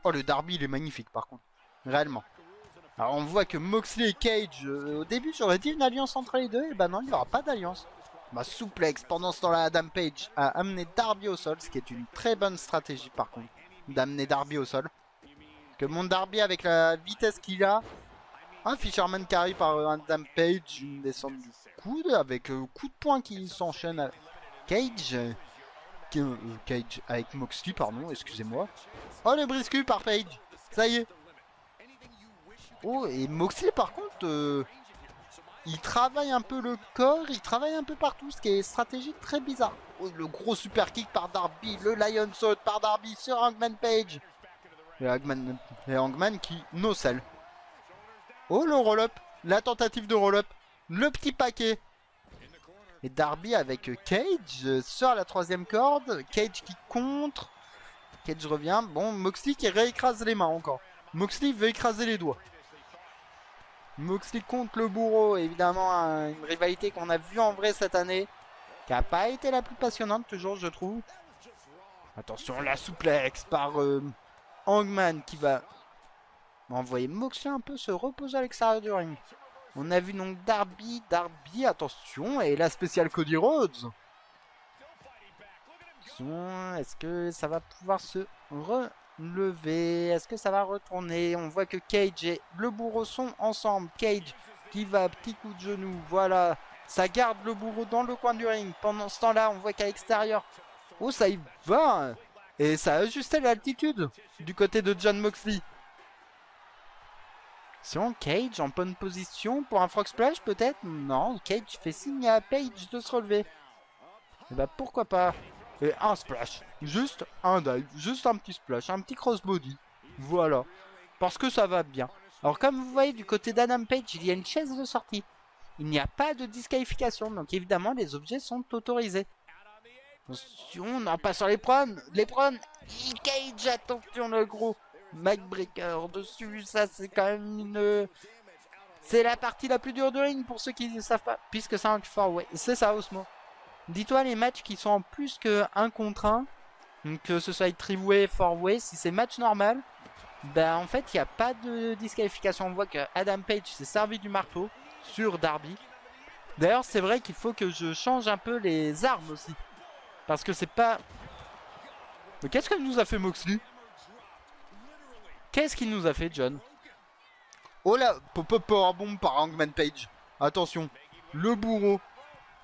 Oh, le Darby, il est magnifique, par contre. Réellement. Alors, on voit que Moxley et Cage, au début, j'aurais dit une alliance entre les deux. Et bah non, il n'y aura pas d'alliance. Bah, souplex. Pendant ce temps-là, Adam Page a amené Darby au sol, ce qui est une très bonne stratégie, par contre, d'amener Darby au sol. Que mon Darby, avec la vitesse qu'il a, un Fisherman carry par Adam Page, une descente du coude, avec coup de poing qui s'enchaîne à Cage. Cage avec Moxley, pardon, excusez-moi. Oh, le briscu par Page. Ça y est. Oh, et Moxley, par contre, il travaille un peu le corps, il travaille un peu partout, ce qui est stratégique très bizarre. Oh, le gros super kick par Darby, le Lion Saut par Darby sur Hangman Page. Et Hangman qui no-sell. Oh, le roll-up, la tentative de roll-up, le petit paquet. Et Darby avec Cage sur la troisième corde. Cage qui contre. Cage revient. Bon, Moxley qui réécrase les mains encore. Moxley veut écraser les doigts. Moxley contre le bourreau. Évidemment, une rivalité qu'on a vue en vrai cette année. Qui n'a pas été la plus passionnante, toujours, je trouve. Attention, la souplex par Hangman qui va envoyer Moxley un peu se reposer à l'extérieur du ring. On a vu donc Darby, attention, et la spéciale Cody Rhodes. Est-ce que ça va pouvoir se relever? Est-ce que ça va retourner? On voit que Cage et le bourreau sont ensemble. Cage qui va, petit coup de genou, voilà. Ça garde le bourreau dans le coin du ring. Pendant ce temps-là, on voit qu'à l'extérieur, oh, ça y va. Et ça a ajusté l'altitude du côté de Jon Moxley. Sinon, Cage en bonne position pour un frog splash peut-être? Non, Cage fait signe à Page de se relever. Et bah pourquoi pas. Et un splash, juste un dive, juste un petit splash, un petit crossbody. Voilà, parce que ça va bien. Alors comme vous voyez du côté d'Adam Page, il y a une chaise de sortie. Il n'y a pas de disqualification, donc évidemment les objets sont autorisés. Attention, non pas sur les prônes. Cage, attention le gros. Backbreaker dessus, ça c'est quand même une... C'est la partie la plus dure du ring pour ceux qui ne savent pas, puisque c'est un 4-way. C'est ça, Osmo. Dis-toi les matchs qui sont en plus que 1 contre 1, que ce soit 3-way, 4-way, si c'est match normal, ben en fait il n'y a pas de disqualification. On voit que Adam Page s'est servi du marteau sur Darby. D'ailleurs c'est vrai qu'il faut que je change un peu les armes aussi. Parce que c'est pas... Mais qu'est-ce que nous a fait Moxley? Qu'est-ce qu'il nous a fait, John? Oh là, powerbomb par Hangman Page. Attention, le bourreau.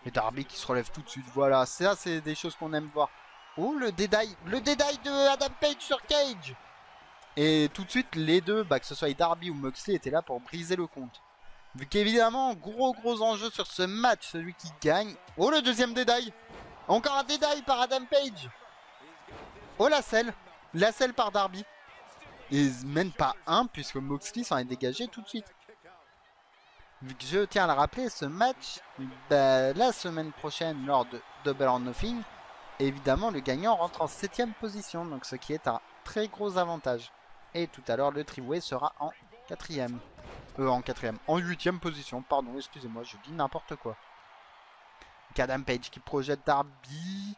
Et Darby qui se relève tout de suite. Voilà, ça c'est des choses qu'on aime voir. Oh, le dédaille de Adam Page sur Cage. Et tout de suite, les deux, bah, que ce soit Darby ou Moxley, étaient là pour briser le compte. Vu qu'évidemment, gros enjeu sur ce match, celui qui gagne. Oh, le deuxième dédaille. Encore un dédaille par Adam Page. Oh, la selle par Darby. Et même pas un, puisque Moxley s'en est dégagé tout de suite. Vu que je tiens à le rappeler, ce match, bah, la semaine prochaine, lors de Double or Nothing, évidemment, le gagnant rentre en 7ème position, donc ce qui est un très gros avantage. Et tout à l'heure, le triway sera en 4ème. En 8ème position, pardon, excusez-moi, je dis n'importe quoi. Adam Page qui projette Darby.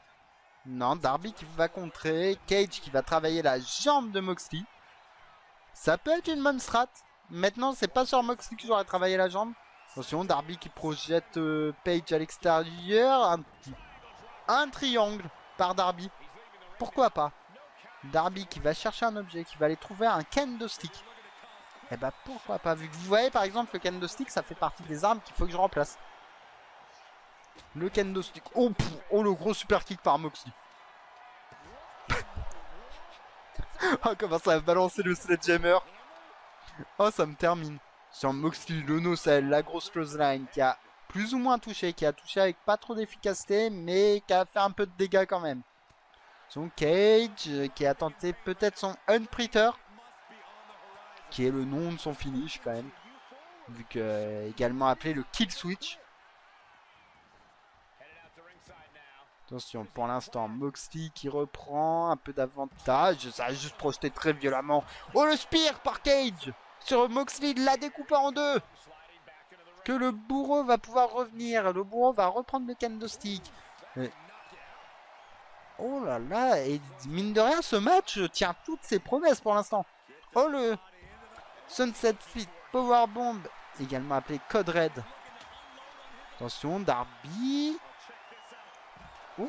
Non, Darby qui va contrer. Cage qui va travailler la jambe de Moxley. Ça peut être une bonne strat. Maintenant, c'est pas sur Moxley que j'aurais travaillé la jambe. Attention, Darby qui projette Page à l'extérieur. Un triangle par Darby. Pourquoi pas? Darby qui va chercher un objet, qui va aller trouver un kendo stick. Et bah pourquoi pas, vu que vous voyez par exemple le kendo stick, ça fait partie des armes qu'il faut que je remplace. Le kendo stick. Oh, oh le gros super kick par Moxley. Oh comment ça va balancer le sledgehammer. Oh ça me termine. Sur Moxley, le no-sell, la grosse clothesline qui a plus ou moins touché, qui a touché avec pas trop d'efficacité, mais qui a fait un peu de dégâts quand même. Son Cage qui a tenté peut-être son Unpreater, qui est le nom de son finish quand même, vu que également appelé le Kill Switch. Attention, pour l'instant, Moxley qui reprend un peu d'avantage. Ça a juste projeté très violemment. Oh, le spear par Cage sur Moxley, il l'a découpé en deux. Que le bourreau va pouvoir revenir. Le bourreau va reprendre le kendo stick. Oh là là, et mine de rien, ce match tient toutes ses promesses pour l'instant. Oh le Sunset Fit Powerbomb, également appelé Code Red. Attention, Darby. Ouh.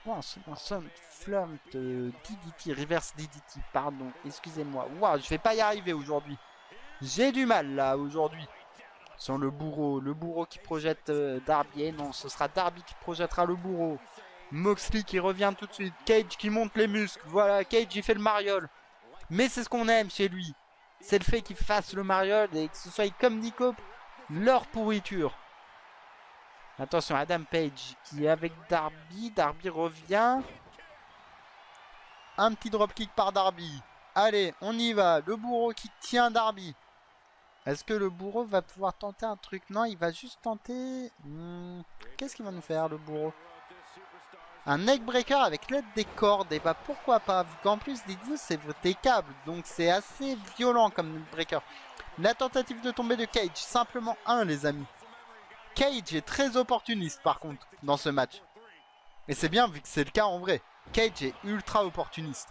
Oh, un Sunflump DDT, Reverse DDT, pardon, excusez-moi. Waouh, je vais pas y arriver aujourd'hui. J'ai du mal là aujourd'hui. Sur le bourreau qui projette Darby. Et non, ce sera Darby qui projettera le bourreau. Moxley qui revient tout de suite. Cage qui monte les muscles. Voilà, Cage il fait le mariole. Mais c'est ce qu'on aime chez lui. C'est le fait qu'il fasse le mariole et que ce soit comme Nico, leur pourriture. Attention, Adam Page qui est avec Darby. Darby revient. Un petit dropkick par Darby. Allez, on y va. Le bourreau qui tient Darby. Est-ce que le bourreau va pouvoir tenter un truc? Non, il va juste tenter... Qu'est-ce qu'il va nous faire, le bourreau? Un neckbreaker avec l'aide des cordes. Et bah pourquoi pas? Vu qu'en plus, dites-vous, c'est des câbles. Donc c'est assez violent comme neckbreaker. La tentative de tomber de Cage. Simplement un, les amis. Cage est très opportuniste, par contre, dans ce match. Et c'est bien, vu que c'est le cas en vrai. Cage est ultra opportuniste.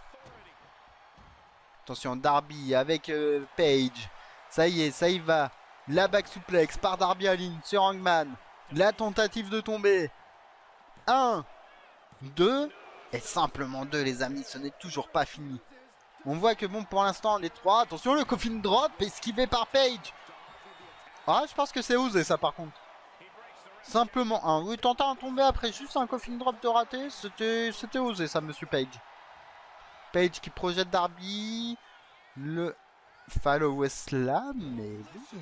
Attention, Darby avec Page. Ça y est, ça y va. La back suplex par Darby Allin sur Hangman. La tentative de tomber. 1, 2. Et simplement 2, les amis. Ce n'est toujours pas fini. On voit que bon, pour l'instant, les 3. Attention, le coffin drop esquivé par Page. Ah, je pense que c'est osé ça par contre. Simplement 1. Oui, tenter un tomber après juste un coffin drop de raté. C'était osé ça, monsieur Page. Page qui projette Darby. Le... Follow Slam, mais oui.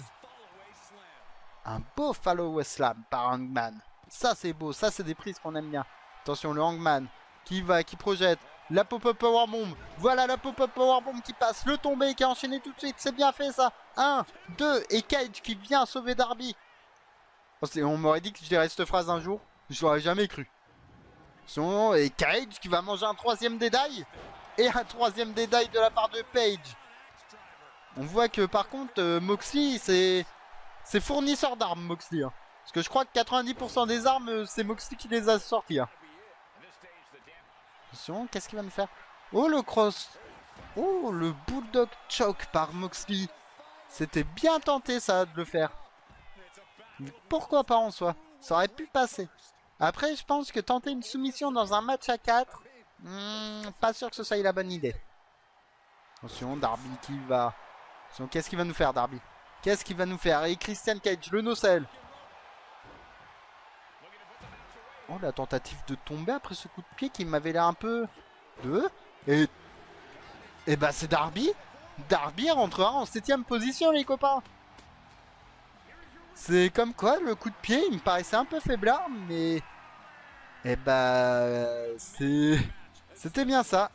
Un beau Follow Slam par Hangman. Ça c'est beau, ça c'est des prises qu'on aime bien. Attention, le Hangman qui projette. La pop-up powerbomb. Voilà la pop-up powerbomb qui passe. Le tombé qui est enchaîné tout de suite. C'est bien fait ça. 1, 2 et Cage qui vient sauver Darby. On m'aurait dit que je dirais cette phrase un jour. Je l'aurais jamais cru. Et Cage qui va manger un 3e dédaille. Et un 3e dédaille de la part de Page. On voit que par contre Moxley c'est fournisseur d'armes Moxley. Hein. Parce que je crois que 90% des armes c'est Moxley qui les a sorties. Hein. Attention, qu'est-ce qu'il va nous faire? Oh le cross. Oh le bulldog choke par Moxley. C'était bien tenté ça de le faire. Pourquoi pas en soi? Ça aurait pu passer. Après je pense que tenter une soumission dans un match à 4, pas sûr que ce soit la bonne idée. Attention, Darby qui va... Qu'est-ce qu'il va nous faire, Darby? Qu'est-ce qu'il va nous faire? Et Christian Cage, le nocelle. Oh, la tentative de tomber après ce coup de pied qui m'avait l'air un peu... Et bah c'est Darby. Darby rentrera en 7ème position, les copains. C'est comme quoi, le coup de pied, il me paraissait un peu faiblard, mais... Et bah... C'était bien ça.